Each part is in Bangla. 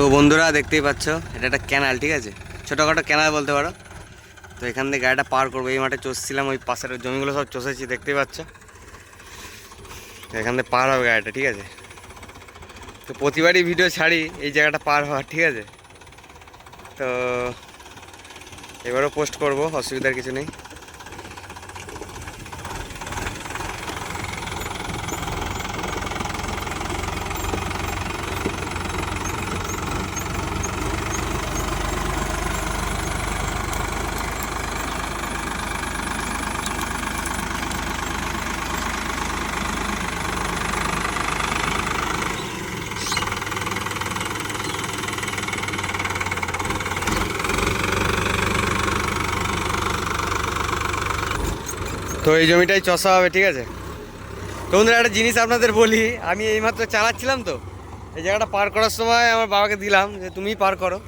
তো বন্ধুরা দেখতেই পাচ্ছ, এটা একটা ক্যানাল, ঠিক আছে, ছোটোখাটো ক্যানাল বলতে পারো। তো এখান থেকে গাড়িটা পার করবো। এই মাঠে চষছিলাম, ওই পাশের জমিগুলো সব চষেছি, দেখতেই পাচ্ছ। এখান থেকে পার হবে গাড়িটা, ঠিক আছে। তো প্রতিবারই ভিডিও ছাড়ি এই জায়গাটা পার হওয়ার, ঠিক আছে। তো এবারও পোস্ট করবো, অসুবিধার কিছু নেই। তো এই জমিটাই চষা হবে, ঠিক আছে। তো বন্ধুরা একটা জিনিস আপনাদের বলি, আমি এইমাত্র চালাচ্ছিলাম, তো এই জায়গাটা পার করার সময় আমার বাবাকে দিলাম যে তুমিই পার করো।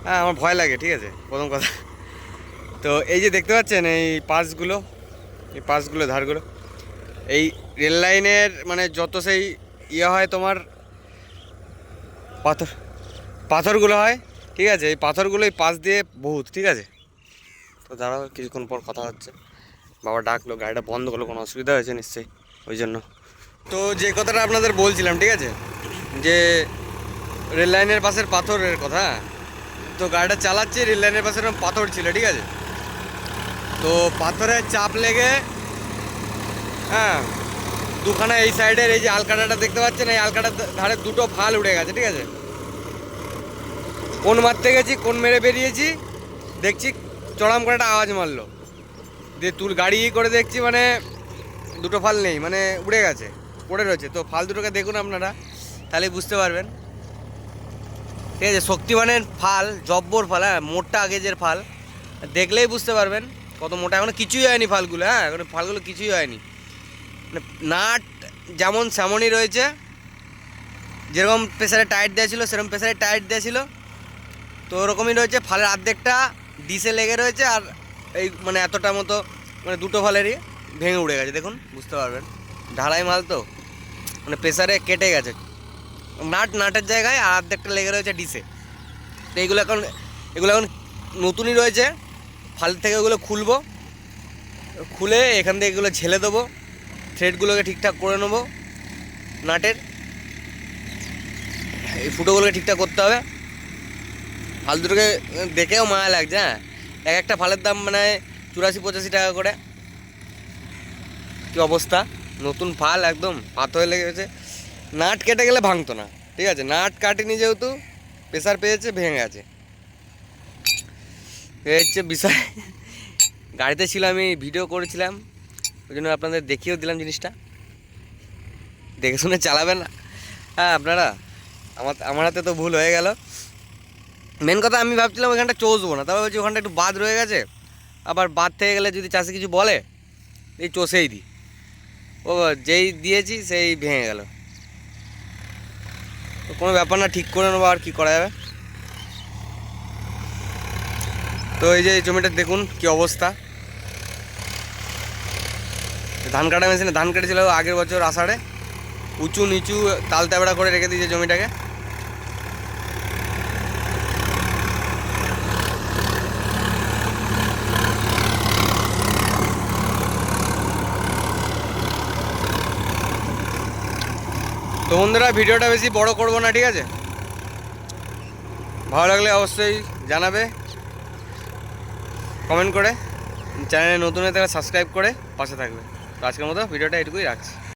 হ্যাঁ, আমার ভয় লাগে, ঠিক আছে, প্রথম কথা। তো এই যে দেখতে পাচ্ছেন এই পাশগুলো ধারগুলো, এই রেল লাইনের মানে যত সেই হয় তোমার পাথরগুলো হয়, ঠিক আছে। এই পাথরগুলো এই পাশ দিয়ে বহুত, ঠিক আছে। তো দাঁড়াও, কিছুক্ষণ পর কথা হচ্ছে। বাবা ডাকলো, গাড়িটা বন্ধ করলো, কোনো অসুবিধা হয়েছে নিশ্চয়ই, ওই জন্য। তো যে কথাটা আপনাদের বলছিলাম, ঠিক আছে, যে রেল লাইনের পাশের পাথরের কথা। তো গাড়িটা চালাচ্ছে, রেল লাইনের পাশে এরকম পাথর ছিল, ঠিক আছে। তো পাথরের চাপ লেগে, হ্যাঁ, দুখানা এই সাইডের এই যে আলকাটাটা দেখতে পাচ্ছেন, এই আলকাটার ধারে দুটো ফাল উঠে গেছে, ঠিক আছে। কোন মারতে গেছি, কোন মেরে বেরিয়েছি, দেখছি চড়াম করে একটা আওয়াজ মারলো, দিয়ে গাড়ি করে দেখছি মানে দুটো ফাল নেই, মানে উড়ে গেছে, পড়ে রয়েছে। তো ফাল দুটোকে দেখুন আপনারা, তাহলে বুঝতে পারবেন, ঠিক আছে। শক্তিমানের ফাল, জব্বর ফাল, হ্যাঁ, মোটা আগেজের ফাল, দেখলেই বুঝতে পারবেন কত মোটা। এখনো কিছুই হয়নি ফালগুলো, হ্যাঁ, এখন ফালগুলো কিছুই হয়নি। মানে নাট যেমন সেমনই রয়েছে, যেরকম প্রেসারে টাইট দেওয়া ছিল সেরকম প্রেসারে টাইট দেওয়া ছিল, তো ওরকমই রয়েছে। ফালের অর্ধেকটা ডিসে লেগে রয়েছে, আর এই মানে এতটা মতো মানে দুটো ফালেরই ভেঙে উড়ে গেছে, দেখুন বুঝতে পারবেন। ঢালাই মাল তো, মানে প্রেসারে কেটে গেছে নাটের জায়গায়, আর অর্ধেকটা লেগে রয়েছে ডিসে। তো এগুলো এখন নতুনই রয়েছে, ফাল থেকে ওগুলো খুলবো, খুলে এখান থেকে এগুলো ঝেলে দেবো, থ্রেডগুলোকে ঠিকঠাক করে নেবো, নাটের এই ফুটোগুলোকে ঠিকঠাক করতে হবে। ফাল দুটোকে দেখেও মায়া লাগছে, হ্যাঁ, এক একটা ফালের দাম মানে 84-85 টাকা করে। কী অবস্থা, নতুন ফাল একদম পাথর লেগে গেছে। নাট কেটে গেলে ভাঙতো না, ঠিক আছে, নাট কাটেনি যেহেতু প্রেসার পেয়েছে, ভেঙে গেছে, এই হচ্ছে বিষয়। গাড়িতে ছিল, আমি ভিডিও করেছিলাম, ওই জন্য আপনাদের দেখিয়েও দিলাম জিনিসটা, দেখে শুনে চালাবেন, হ্যাঁ আপনারা। আমার হাতে তো ভুল হয়ে গেল। মেন কথা, আমি ভাবছিলাম ওইখানটা চষবো না, তারপর বলছি ওখানটা একটু বাদ রয়ে গেছে, আবার বাদ থেকে গেলে যদি চাষি কিছু বলে, এই চষেই দিই। ও যেই দিয়েছি সেই ভেঙে গেল, কোনো ব্যাপার না, ঠিক করে নেবো, আর কী করা যাবে। তো এই যে এই জমিটা দেখুন কি অবস্থা, ধান কাটা মেশিনে ধান কেটেছিল আগের বছর আষাঢ়ে, উঁচু নিচু তাল তাবড়া করে রেখে দিয়েছে জমিটাকে। তো বন্ধুরা, ভিডিওটা বেশি বড় করব না, ঠিক আছে। ভালো লাগলে অবশ্যই জানাবে কমেন্ট করে, চ্যানেলে নতুন হয়ে থাকলে সাবস্ক্রাইব করে পাশে থাকবে। তো আজকের মতো ভিডিওটা এটুকুই রাখছি।